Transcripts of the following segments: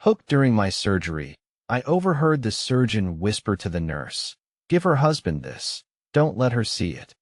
Hooked during my surgery, I overheard the surgeon whisper to the nurse, "Give her husband this. Don't let her see it."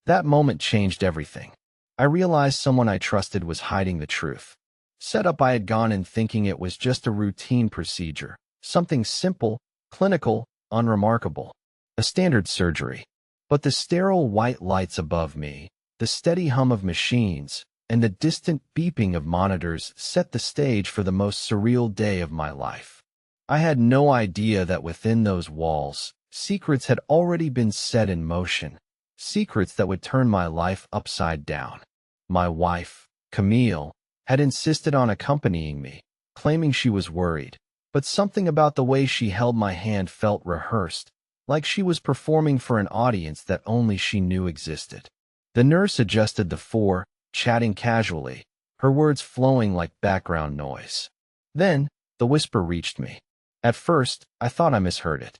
That moment changed everything. I realized someone I trusted was hiding the truth. Set up, I had gone in thinking it was just a routine procedure, something simple, clinical, unremarkable, a standard surgery. But the sterile white lights above me, the steady hum of machines, and the distant beeping of monitors set the stage for the most surreal day of my life. I had no idea that within those walls, secrets had already been set in motion, secrets that would turn my life upside down. My wife, Camille, had insisted on accompanying me, claiming she was worried, but something about the way she held my hand felt rehearsed, like she was performing for an audience that only she knew existed. The nurse adjusted the four, chatting casually, her words flowing like background noise. Then, the whisper reached me. At first, I thought I misheard it.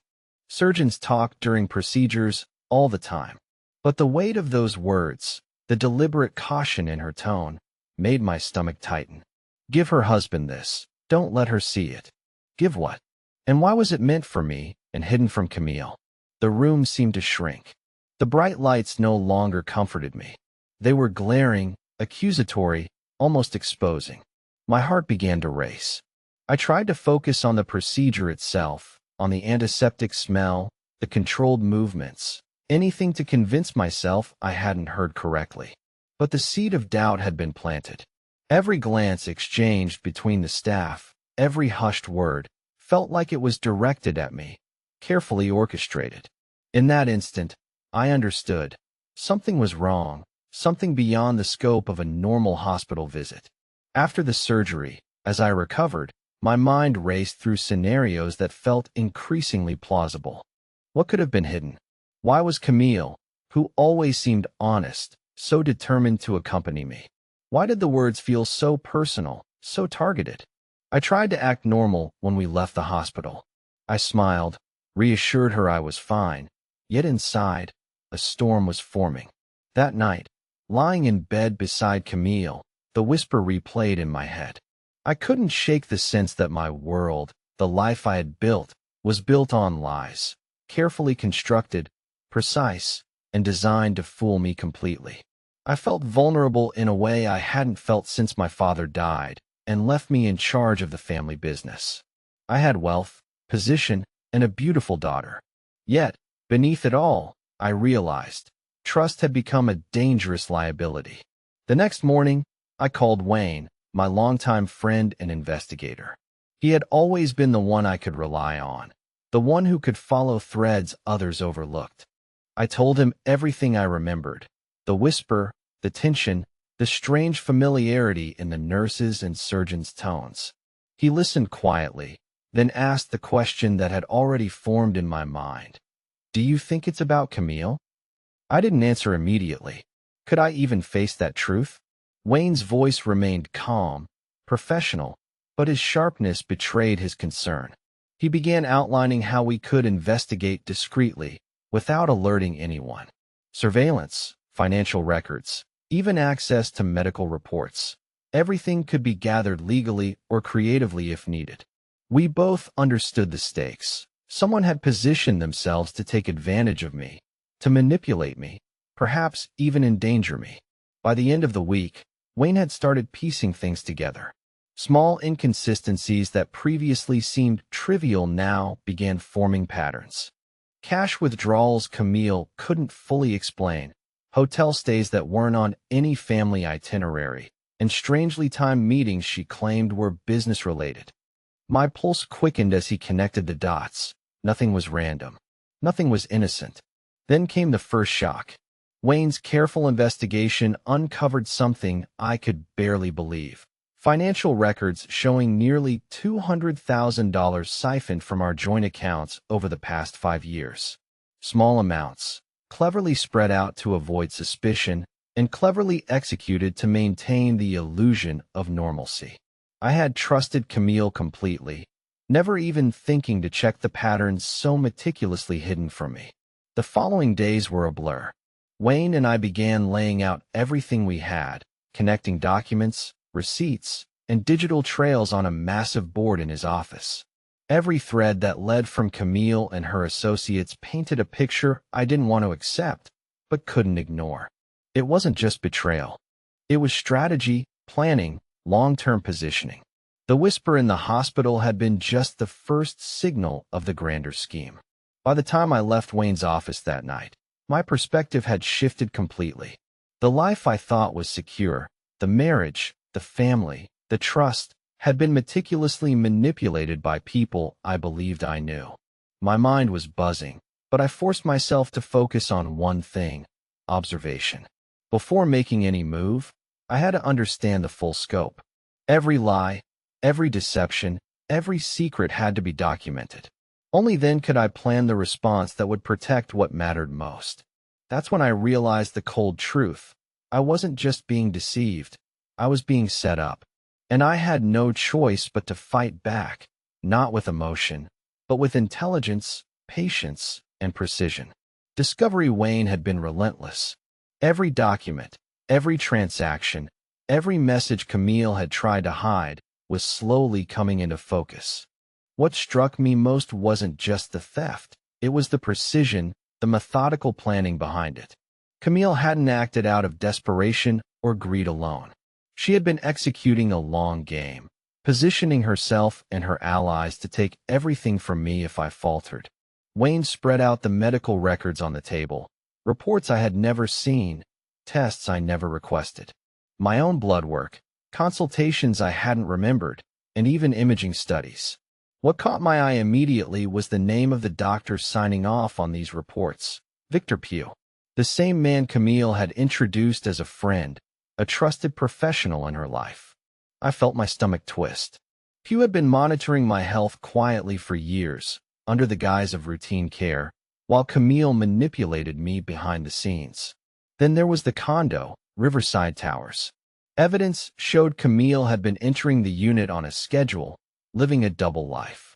Surgeons talk during procedures all the time. But the weight of those words, the deliberate caution in her tone, made my stomach tighten. Give her husband this. Don't let her see it. Give what? And why was it meant for me and hidden from Camille? The room seemed to shrink. The bright lights no longer comforted me. They were glaring, accusatory, almost exposing. My heart began to race. I tried to focus on the procedure itself, on the antiseptic smell, the controlled movements, anything to convince myself I hadn't heard correctly. But the seed of doubt had been planted. Every glance exchanged between the staff, every hushed word, felt like it was directed at me, carefully orchestrated. In that instant, I understood. Something was wrong, something beyond the scope of a normal hospital visit. After the surgery, as I recovered, my mind raced through scenarios that felt increasingly plausible. What could have been hidden? Why was Camille, who always seemed honest, so determined to accompany me? Why did the words feel so personal, so targeted? I tried to act normal when we left the hospital. I smiled, reassured her I was fine, yet inside, a storm was forming. That night, lying in bed beside Camille, the whisper replayed in my head. I couldn't shake the sense that my world, the life I had built, was built on lies, carefully constructed, precise, and designed to fool me completely. I felt vulnerable in a way I hadn't felt since my father died and left me in charge of the family business. I had wealth, position, and a beautiful daughter. Yet, beneath it all, I realized, trust had become a dangerous liability. The next morning, I called Wayne, my longtime friend and investigator. He had always been the one I could rely on, the one who could follow threads others overlooked. I told him everything I remembered, the whisper, the tension, the strange familiarity in the nurses' and surgeons' tones. He listened quietly, then asked the question that had already formed in my mind. Do you think it's about Camille? I didn't answer immediately. Could I even face that truth? Wayne's voice remained calm, professional, but his sharpness betrayed his concern. He began outlining how we could investigate discreetly, without alerting anyone. Surveillance, financial records, even access to medical reports. Everything could be gathered legally or creatively if needed. We both understood the stakes. Someone had positioned themselves to take advantage of me, to manipulate me, perhaps even endanger me. By the end of the week, Wayne had started piecing things together. Small inconsistencies that previously seemed trivial now began forming patterns. Cash withdrawals Camille couldn't fully explain, hotel stays that weren't on any family itinerary, and strangely timed meetings she claimed were business-related. My pulse quickened as he connected the dots. Nothing was random. Nothing was innocent. Then came the first shock. Wayne's careful investigation uncovered something I could barely believe. Financial records showing nearly $200,000 siphoned from our joint accounts over the past 5 years. Small amounts, cleverly spread out to avoid suspicion, and cleverly executed to maintain the illusion of normalcy. I had trusted Camille completely, never even thinking to check the patterns so meticulously hidden from me. The following days were a blur. Wayne and I began laying out everything we had, connecting documents, receipts, and digital trails on a massive board in his office. Every thread that led from Camille and her associates painted a picture I didn't want to accept, but couldn't ignore. It wasn't just betrayal. It was strategy, planning, long-term positioning. The whisper in the hospital had been just the first signal of the grander scheme. By the time I left Wayne's office that night, my perspective had shifted completely. The life I thought was secure, the marriage, the family, the trust, had been meticulously manipulated by people I believed I knew. My mind was buzzing, but I forced myself to focus on one thing: observation. Before making any move, I had to understand the full scope. Every lie, every deception, every secret had to be documented. Only then could I plan the response that would protect what mattered most. That's when I realized the cold truth. I wasn't just being deceived. I was being set up. And I had no choice but to fight back, not with emotion, but with intelligence, patience, and precision. Discovery Wayne had been relentless. Every document, every transaction, every message Camille had tried to hide was slowly coming into focus. What struck me most wasn't just the theft. It was the precision, the methodical planning behind it. Camille hadn't acted out of desperation or greed alone. She had been executing a long game, positioning herself and her allies to take everything from me if I faltered. Wayne spread out the medical records on the table, reports I had never seen, tests I never requested, my own blood work, consultations I hadn't remembered, and even imaging studies. What caught my eye immediately was the name of the doctor signing off on these reports: Victor Pugh, the same man Camille had introduced as a friend, a trusted professional in her life. I felt my stomach twist. Pugh had been monitoring my health quietly for years, under the guise of routine care, while Camille manipulated me behind the scenes. Then there was the condo, Riverside Towers. Evidence showed Camille had been entering the unit on a schedule, living a double life.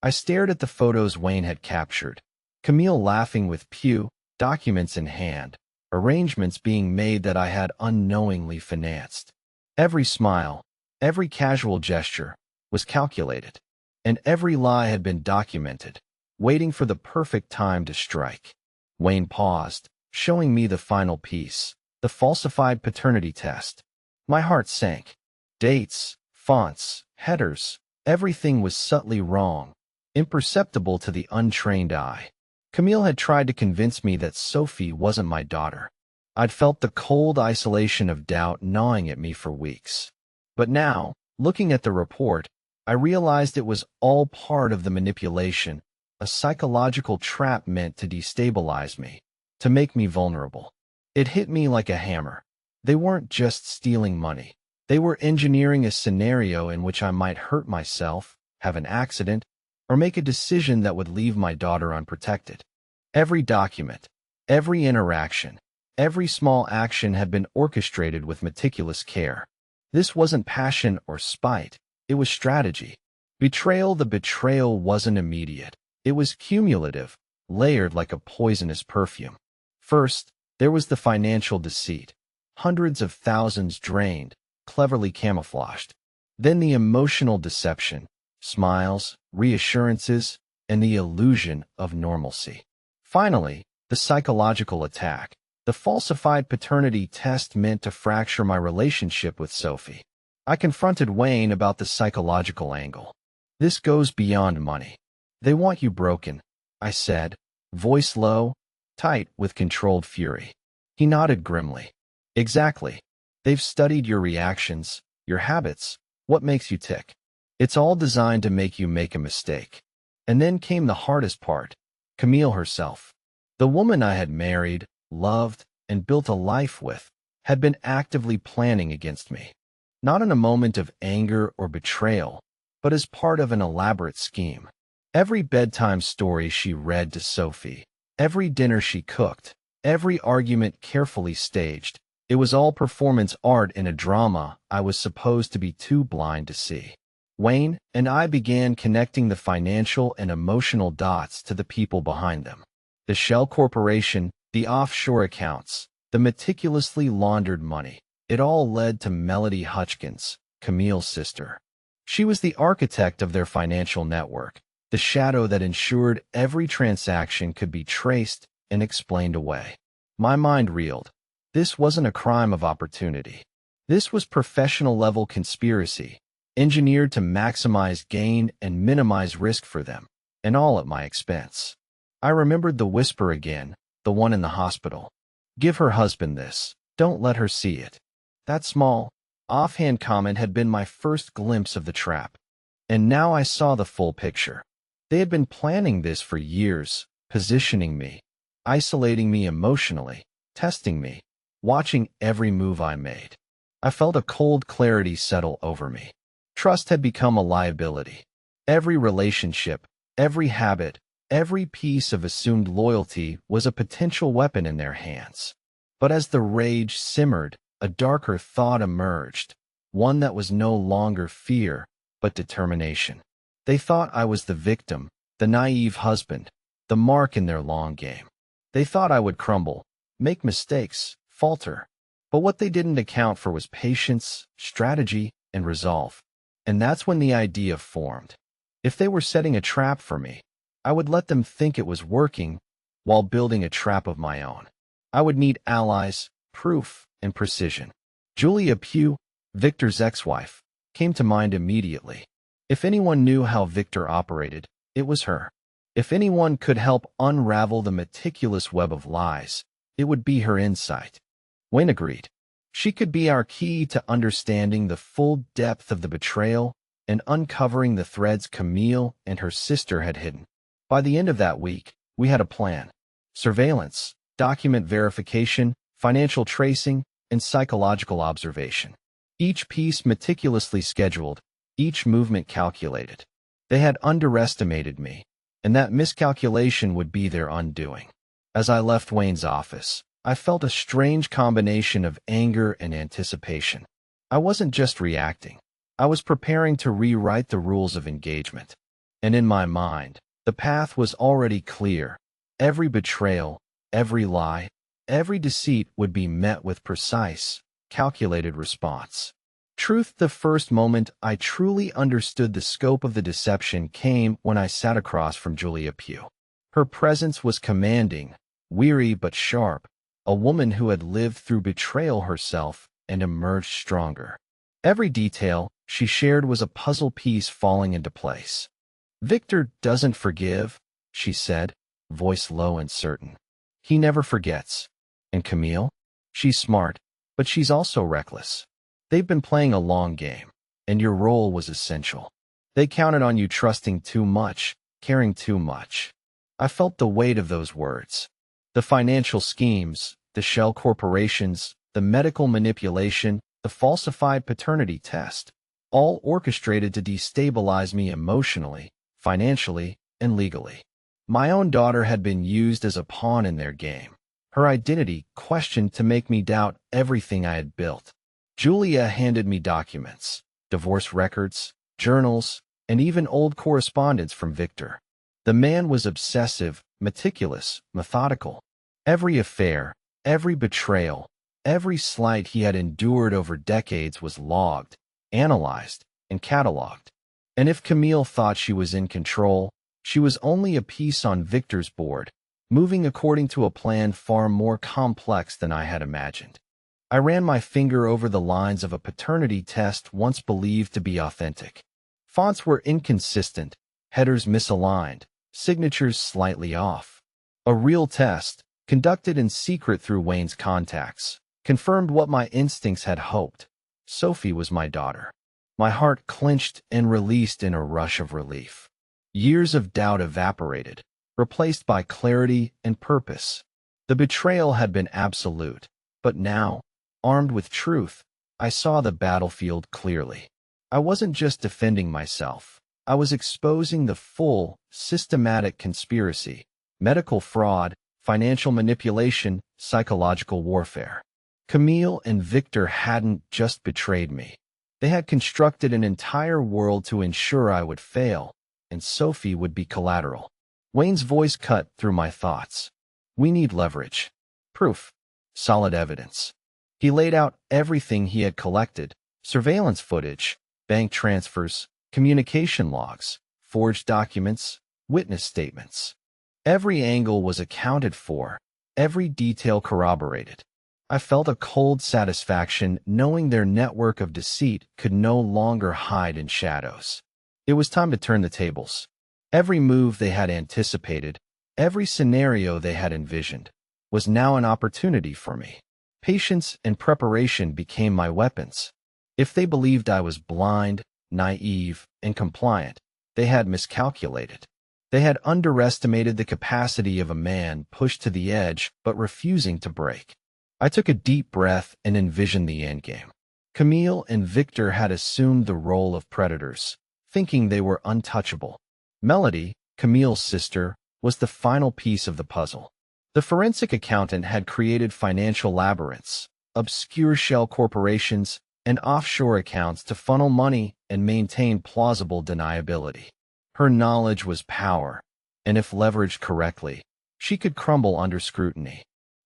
I stared at the photos Wayne had captured. Camille laughing with Pugh, documents in hand, arrangements being made that I had unknowingly financed. Every smile, every casual gesture was calculated, and every lie had been documented, waiting for the perfect time to strike. Wayne paused, showing me the final piece, the falsified paternity test. My heart sank. Dates, fonts, headers, everything was subtly wrong, imperceptible to the untrained eye. Camille had tried to convince me that Sophie wasn't my daughter. I'd felt the cold isolation of doubt gnawing at me for weeks. But now, looking at the report, I realized it was all part of the manipulation, a psychological trap meant to destabilize me, to make me vulnerable. It hit me like a hammer. They weren't just stealing money. They were engineering a scenario in which I might hurt myself, have an accident, or make a decision that would leave my daughter unprotected. Every document, every interaction, every small action had been orchestrated with meticulous care. This wasn't passion or spite, it was strategy. The betrayal wasn't immediate. It was cumulative, layered like a poisonous perfume. First, there was the financial deceit. Hundreds of thousands drained, cleverly camouflaged. Then the emotional deception, smiles, reassurances, and the illusion of normalcy. Finally, the psychological attack, the falsified paternity test meant to fracture my relationship with Sophie. I confronted Wayne about the psychological angle. This goes beyond money. They want you broken, I said, voice low, tight with controlled fury. He nodded grimly. Exactly. They've studied your reactions, your habits, what makes you tick. It's all designed to make you make a mistake. And then came the hardest part, Camille herself. The woman I had married, loved, and built a life with, had been actively planning against me. Not in a moment of anger or betrayal, but as part of an elaborate scheme. Every bedtime story she read to Sophie, every dinner she cooked, every argument carefully staged, it was all performance art in a drama I was supposed to be too blind to see. Wayne and I began connecting the financial and emotional dots to the people behind them. The shell corporation, the offshore accounts, the meticulously laundered money. It all led to Melody Hutchkins, Camille's sister. She was the architect of their financial network, the shadow that ensured every transaction could be traced and explained away. My mind reeled. This wasn't a crime of opportunity. This was professional-level conspiracy, engineered to maximize gain and minimize risk for them, and all at my expense. I remembered the whisper again, the one in the hospital. Give her husband this. Don't let her see it. That small, offhand comment had been my first glimpse of the trap. And now I saw the full picture. They had been planning this for years, positioning me, isolating me emotionally, testing me, watching every move I made. I felt a cold clarity settle over me. Trust had become a liability. Every relationship, every habit, every piece of assumed loyalty was a potential weapon in their hands. But as the rage simmered, a darker thought emerged, one that was no longer fear, but determination. They thought I was the victim, the naive husband, the mark in their long game. They thought I would crumble, make mistakes, falter. But what they didn't account for was patience, strategy, and resolve. And that's when the idea formed. If they were setting a trap for me, I would let them think it was working while building a trap of my own. I would need allies, proof, and precision. Julia Pugh, Victor's ex-wife, came to mind immediately. If anyone knew how Victor operated, it was her. If anyone could help unravel the meticulous web of lies, it would be her insight. Wayne agreed. She could be our key to understanding the full depth of the betrayal and uncovering the threads Camille and her sister had hidden. By the end of that week, we had a plan. Surveillance, document verification, financial tracing, and psychological observation. Each piece meticulously scheduled, each movement calculated. They had underestimated me, and that miscalculation would be their undoing. As I left Wayne's office, I felt a strange combination of anger and anticipation. I wasn't just reacting. I was preparing to rewrite the rules of engagement. And in my mind, the path was already clear. Every betrayal, every lie, every deceit would be met with precise, calculated response. Truth, the first moment I truly understood the scope of the deception came when I sat across from Julia Pugh. Her presence was commanding, weary but sharp, a woman who had lived through betrayal herself and emerged stronger. Every detail she shared was a puzzle piece falling into place. Victor doesn't forgive, she said, voice low and certain. He never forgets. And Camille? She's smart, but she's also reckless. They've been playing a long game, and your role was essential. They counted on you trusting too much, caring too much. I felt the weight of those words. The financial schemes, the shell corporations, the medical manipulation, the falsified paternity test, all orchestrated to destabilize me emotionally, financially, and legally. My own daughter had been used as a pawn in their game, her identity questioned to make me doubt everything I had built. Julia handed me documents, divorce records, journals, and even old correspondence from Victor. The man was obsessive, meticulous, methodical. Every affair, every betrayal, every slight he had endured over decades was logged, analyzed, and cataloged. And if Camille thought she was in control, she was only a piece on Victor's board, moving according to a plan far more complex than I had imagined. I ran my finger over the lines of a paternity test once believed to be authentic. Fonts were inconsistent, headers misaligned, signatures slightly off. A real test, conducted in secret through Wayne's contacts, confirmed what my instincts had hoped. Sophie was my daughter. My heart clenched and released in a rush of relief. Years of doubt evaporated, replaced by clarity and purpose. The betrayal had been absolute, but now, armed with truth, I saw the battlefield clearly. I wasn't just defending myself. I was exposing the full, systematic conspiracy, medical fraud, financial manipulation, psychological warfare. Camille and Victor hadn't just betrayed me. They had constructed an entire world to ensure I would fail, and Sophie would be collateral. Wayne's voice cut through my thoughts. We need leverage. Proof. Solid evidence. He laid out everything he had collected, Surveillance footage, bank transfers, communication logs, forged documents, witness statements. Every angle was accounted for, every detail corroborated. I felt a cold satisfaction knowing their network of deceit could no longer hide in shadows. It was time to turn the tables. Every move they had anticipated, every scenario they had envisioned, was now an opportunity for me. Patience and preparation became my weapons. If they believed I was blind, naive, and compliant, they had miscalculated. They had underestimated the capacity of a man pushed to the edge but refusing to break. I took a deep breath and envisioned the endgame. Camille and Victor had assumed the role of predators, thinking they were untouchable. Melody, Camille's sister, was the final piece of the puzzle. The forensic accountant had created financial labyrinths, obscure shell corporations, and offshore accounts to funnel money and maintain plausible deniability. Her knowledge was power, and if leveraged correctly, she could crumble under scrutiny.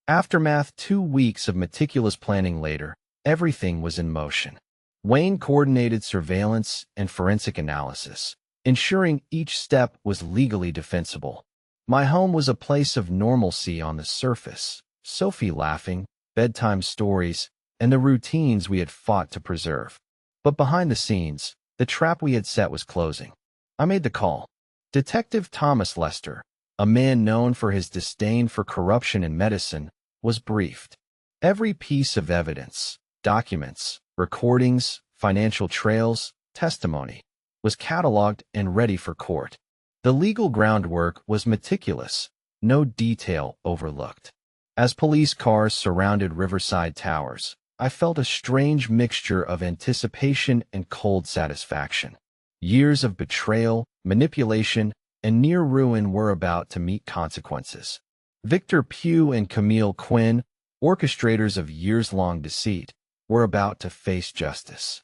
Aftermath: 2 weeks of meticulous planning later, everything was in motion. Wayne coordinated surveillance and forensic analysis, ensuring each step was legally defensible. My home was a place of normalcy on the surface, Sophie laughing, bedtime stories, and the routines we had fought to preserve. But behind the scenes, the trap we had set was closing. I made the call. Detective Thomas Lester, a man known for his disdain for corruption in medicine, was briefed. Every piece of evidence, documents, recordings, financial trails, testimony, was cataloged and ready for court. The legal groundwork was meticulous, no detail overlooked. As police cars surrounded Riverside Towers, I felt a strange mixture of anticipation and cold satisfaction. Years of betrayal, manipulation, and near ruin were about to meet consequences. Victor Pugh and Camille Quinn, orchestrators of years-long deceit, were about to face justice.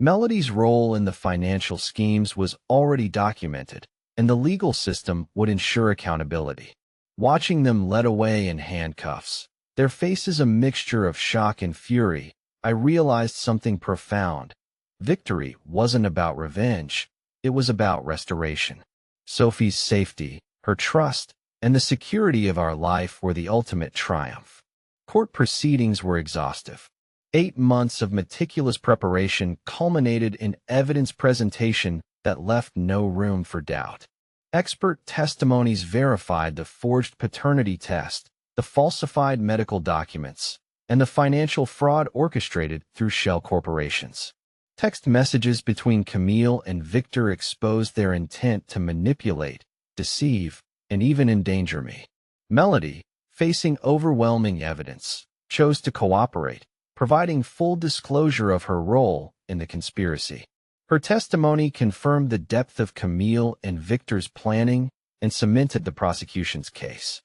Melody's role in the financial schemes was already documented, and the legal system would ensure accountability. Watching them led away in handcuffs, their faces a mixture of shock and fury, I realized something profound. Victory wasn't about revenge, it was about restoration. Sophie's safety, her trust, and the security of our life were the ultimate triumph. Court proceedings were exhaustive. 8 months of meticulous preparation culminated in evidence presentation that left no room for doubt. Expert testimonies verified the forged paternity test, the falsified medical documents, and the financial fraud orchestrated through shell corporations. Text messages between Camille and Victor exposed their intent to manipulate, deceive, and even endanger me. Melody, facing overwhelming evidence, chose to cooperate, providing full disclosure of her role in the conspiracy. Her testimony confirmed the depth of Camille and Victor's planning and cemented the prosecution's case.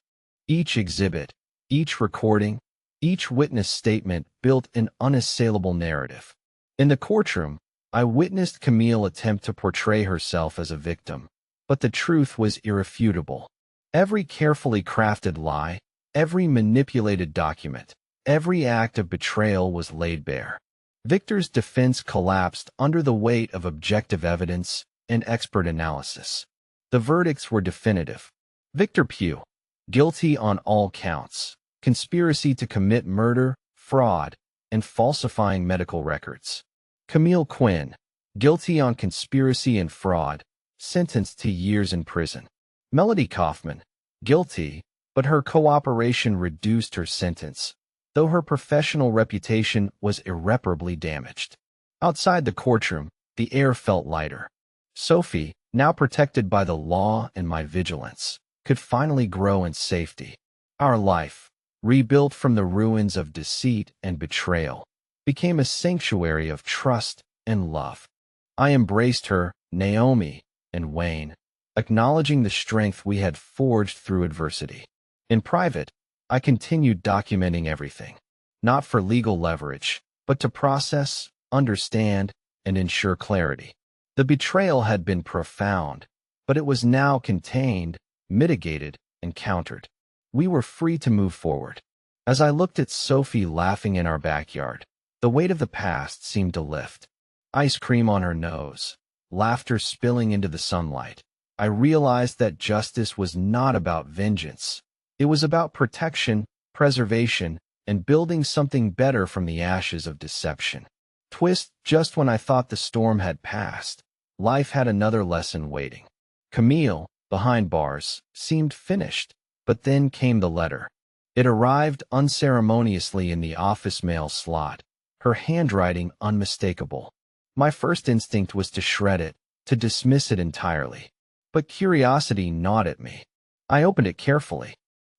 Each exhibit, each recording, each witness statement built an unassailable narrative. In the courtroom, I witnessed Camille attempt to portray herself as a victim, but the truth was irrefutable. Every carefully crafted lie, every manipulated document, every act of betrayal was laid bare. Victor's defense collapsed under the weight of objective evidence and expert analysis. The verdicts were definitive. Victor Pugh, guilty on all counts, conspiracy to commit murder, fraud, and falsifying medical records. Camille Quinn, guilty on conspiracy and fraud, sentenced to years in prison. Melody Kaufman, guilty, but her cooperation reduced her sentence, though her professional reputation was irreparably damaged. Outside the courtroom, the air felt lighter. Sophie, now protected by the law and my vigilance, could finally grow in safety. Our life, rebuilt from the ruins of deceit and betrayal, became a sanctuary of trust and love. I embraced her, Naomi, and Wayne, acknowledging the strength we had forged through adversity. In private, I continued documenting everything, not for legal leverage, but to process, understand, and ensure clarity. The betrayal had been profound, but it was now contained, mitigated, and countered. We were free to move forward. As I looked at Sophie laughing in our backyard, the weight of the past seemed to lift. ice cream on her nose, laughter spilling into the sunlight. I realized that justice was not about vengeance. It was about protection, preservation, and building something better from the ashes of deception. Twist, just when I thought the storm had passed, life had another lesson waiting. Camille, behind bars, seemed finished, but then came the letter. It arrived unceremoniously in the office mail slot, her handwriting unmistakable. My first instinct was to shred it, to dismiss it entirely. But curiosity gnawed at me. I opened it carefully.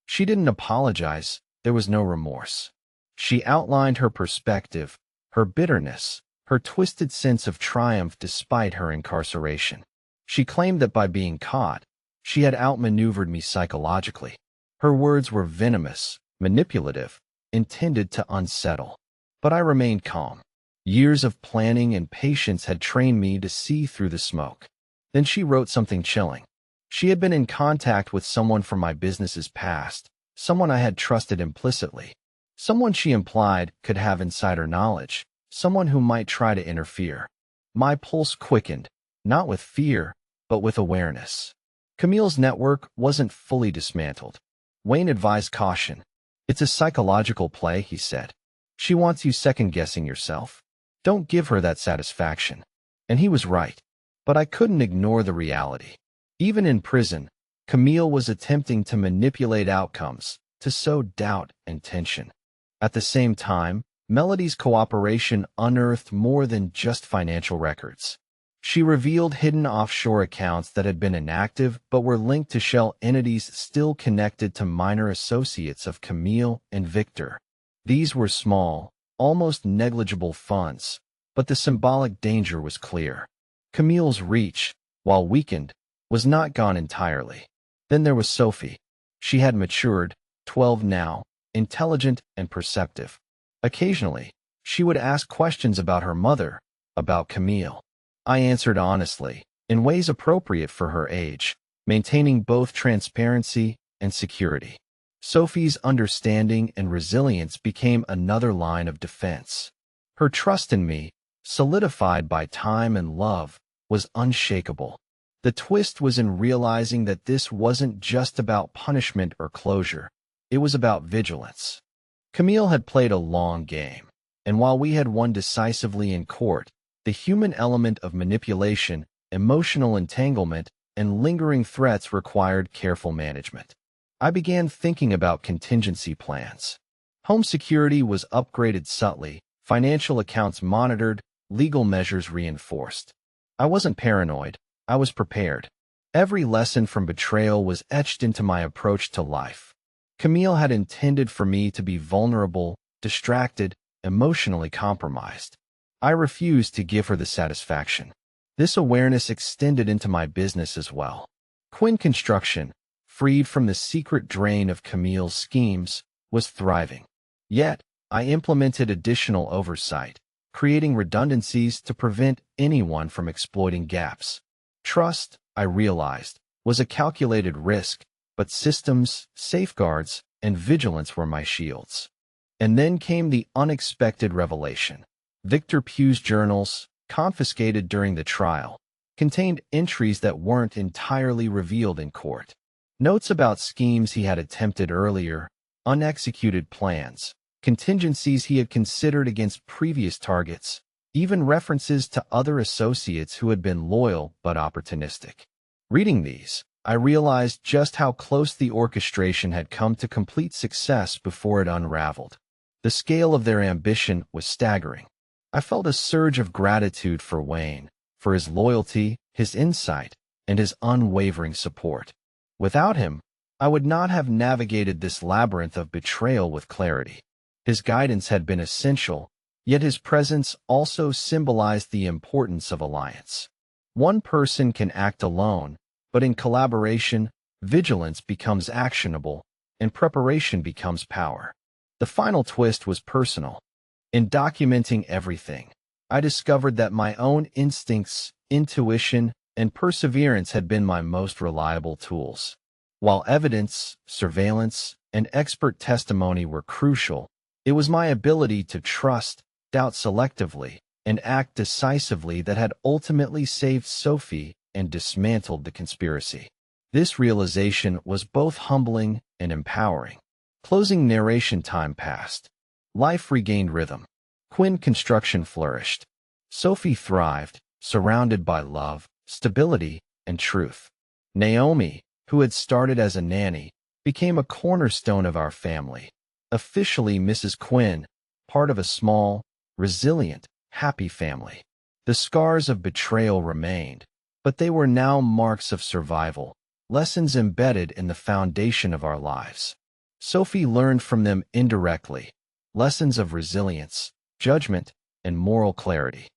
She didn't apologize. There was no remorse. She outlined her perspective, her bitterness, her twisted sense of triumph despite her incarceration. She claimed that by being caught, she had outmaneuvered me psychologically. Her words were venomous, manipulative, intended to unsettle. But I remained calm. Years of planning and patience had trained me to see through the smoke. Then she wrote something chilling. She had been in contact with someone from my business's past, someone I had trusted implicitly, someone she implied could have insider knowledge, someone who might try to interfere. My pulse quickened, not with fear, but with awareness. Camille's network wasn't fully dismantled. Wayne advised caution. "It's a psychological play," he said. "She wants you second-guessing yourself. Don't give her that satisfaction." And he was right. But I couldn't ignore the reality. Even in prison, Camille was attempting to manipulate outcomes, to sow doubt and tension. At the same time, Melody's cooperation unearthed more than just financial records. She revealed hidden offshore accounts that had been inactive but were linked to shell entities still connected to minor associates of Camille and Victor. These were small, almost negligible funds, but the symbolic danger was clear. Camille's reach, while weakened, was not gone entirely. Then there was Sophie. She had matured, 12 now, intelligent and perceptive. Occasionally, she would ask questions about her mother, about Camille. I answered honestly, in ways appropriate for her age, maintaining both transparency and security. Sophie's understanding and resilience became another line of defense. Her trust in me, solidified by time and love, was unshakable. The twist was in realizing that this wasn't just about punishment or closure. It was about vigilance. Camille had played a long game, and while we had won decisively in court, the human element of manipulation, emotional entanglement, and lingering threats required careful management. I began thinking about contingency plans. Home security was upgraded subtly, financial accounts monitored, legal measures reinforced. I wasn't paranoid. I was prepared. Every lesson from betrayal was etched into my approach to life. Camille had intended for me to be vulnerable, distracted, emotionally compromised. I refused to give her the satisfaction. This awareness extended into my business as well. Quinn Construction, freed from the secret drain of Camille's schemes, was thriving. Yet, I implemented additional oversight, creating redundancies to prevent anyone from exploiting gaps. Trust, I realized, was a calculated risk, but systems, safeguards, and vigilance were my shields. And then came the unexpected revelation. Victor Pugh's journals, confiscated during the trial, contained entries that weren't entirely revealed in court. Notes about schemes he had attempted earlier, unexecuted plans, contingencies he had considered against previous targets, even references to other associates who had been loyal but opportunistic. Reading these, I realized just how close the orchestration had come to complete success before it unraveled. The scale of their ambition was staggering. I felt a surge of gratitude for Wayne, for his loyalty, his insight, and his unwavering support. Without him, I would not have navigated this labyrinth of betrayal with clarity. His guidance had been essential, yet his presence also symbolized the importance of alliance. One person can act alone, but in collaboration, vigilance becomes actionable, and preparation becomes power. The final twist was personal. In documenting everything, I discovered that my own instincts, intuition, and perseverance had been my most reliable tools. While evidence, surveillance, and expert testimony were crucial, it was my ability to trust, doubt selectively, and act decisively that had ultimately saved Sophie and dismantled the conspiracy. This realization was both humbling and empowering. Closing narration time passed. Life regained rhythm. Quinn construction flourished. Sophie thrived, surrounded by love, stability, and truth. Naomi, who had started as a nanny, became a cornerstone of our family. Officially Mrs. Quinn, part of a small, resilient, happy family. The scars of betrayal remained, but they were now marks of survival, lessons embedded in the foundation of our lives. Sophie learned from them indirectly, lessons of resilience, judgment, and moral clarity.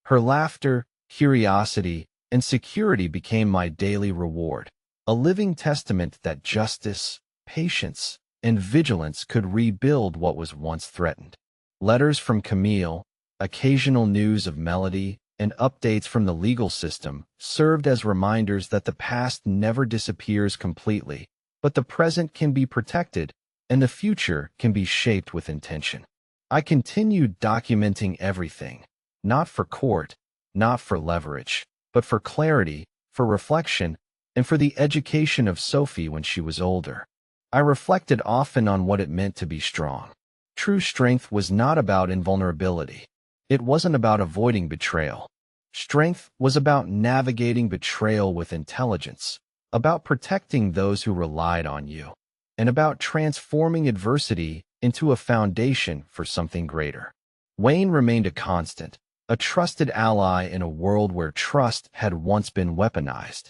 Her laughter, curiosity, and security became my daily reward, a living testament that justice, patience, and vigilance could rebuild what was once threatened. Letters from Camille, occasional news of Melody, and updates from the legal system served as reminders that the past never disappears completely, but the present can be protected and the future can be shaped with intention. I continued documenting everything, not for court, not for leverage, but for clarity, for reflection, and for the education of Sophie when she was older. I reflected often on what it meant to be strong. True strength was not about invulnerability. It wasn't about avoiding betrayal. Strength was about navigating betrayal with intelligence, about protecting those who relied on you, and about transforming adversity into a foundation for something greater. Wayne remained a constant, a trusted ally in a world where trust had once been weaponized.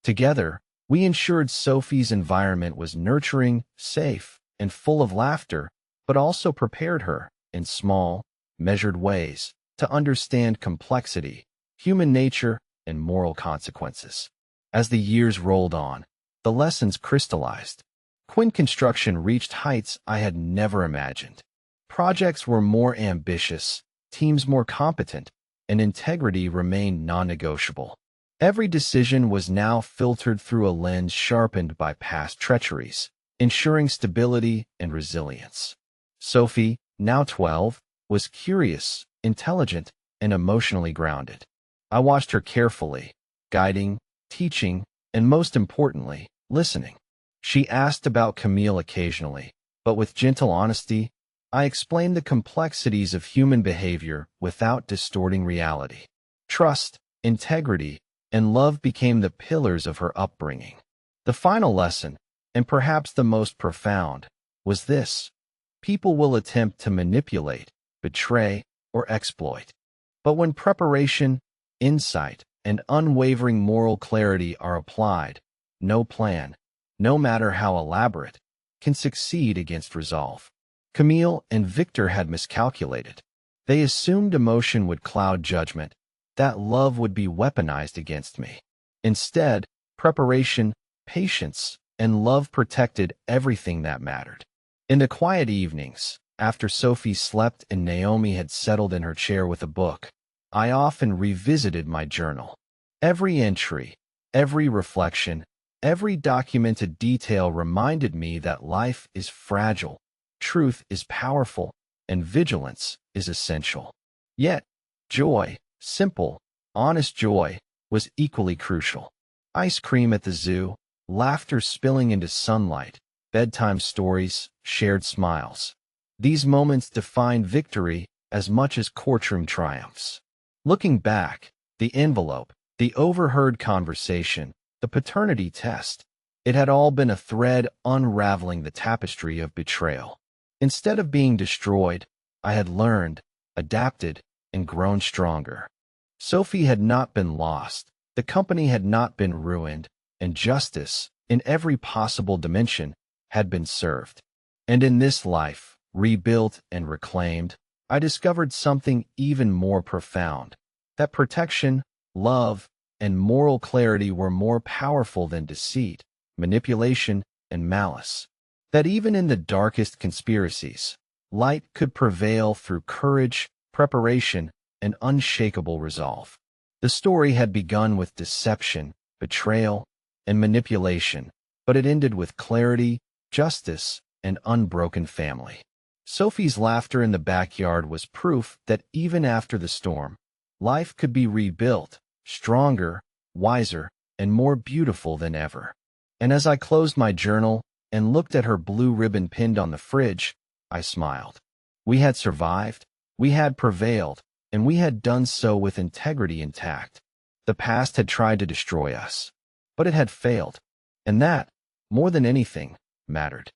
Together, we ensured Sophie's environment was nurturing, safe, and full of laughter, but also prepared her, in small, measured ways, to understand complexity, human nature, and moral consequences. As the years rolled on, the lessons crystallized. Quinn construction reached heights I had never imagined. Projects were more ambitious, teams more competent, and integrity remained non-negotiable. Every decision was now filtered through a lens sharpened by past treacheries, ensuring stability and resilience. Sophie, now 12, was curious, intelligent, and emotionally grounded. I watched her carefully, guiding, teaching, and most importantly, listening. She asked about Camille occasionally, but with gentle honesty, I explained the complexities of human behavior without distorting reality. Trust, integrity, and love became the pillars of her upbringing. The final lesson, and perhaps the most profound, was this: people will attempt to manipulate, betray, or exploit. But when preparation, insight, and unwavering moral clarity are applied, no plan, no matter how elaborate, can succeed against resolve. Camille and Victor had miscalculated. They assumed emotion would cloud judgment, that love would be weaponized against me. Instead, preparation, patience, and love protected everything that mattered. In the quiet evenings, after Sophie slept and Naomi had settled in her chair with a book, I often revisited my journal. Every entry, every reflection, every documented detail reminded me that life is fragile, truth is powerful, and vigilance is essential. Yet, joy, simple, honest joy, was equally crucial. Ice cream at the zoo, laughter spilling into sunlight, bedtime stories, shared smiles. These moments defined victory as much as courtroom triumphs. Looking back, the envelope, the overheard conversation, the paternity test, it had all been a thread unraveling the tapestry of betrayal. Instead of being destroyed, I had learned, adapted, and grown stronger. Sophie had not been lost, the company had not been ruined, and justice, in every possible dimension, had been served. And in this life, rebuilt and reclaimed, I discovered something even more profound: that protection, love, and moral clarity were more powerful than deceit, manipulation, and malice. That even in the darkest conspiracies, light could prevail through courage, preparation, and unshakable resolve. The story had begun with deception, betrayal, and manipulation, but it ended with clarity, justice, and unbroken family. Sophie's laughter in the backyard was proof that even after the storm, Life could be rebuilt, stronger, wiser, and more beautiful than ever. And as I closed my journal and looked at her blue ribbon pinned on the fridge, I smiled. We had survived, we had prevailed, and we had done so with integrity intact. The past had tried to destroy us, but it had failed, and that, more than anything, mattered.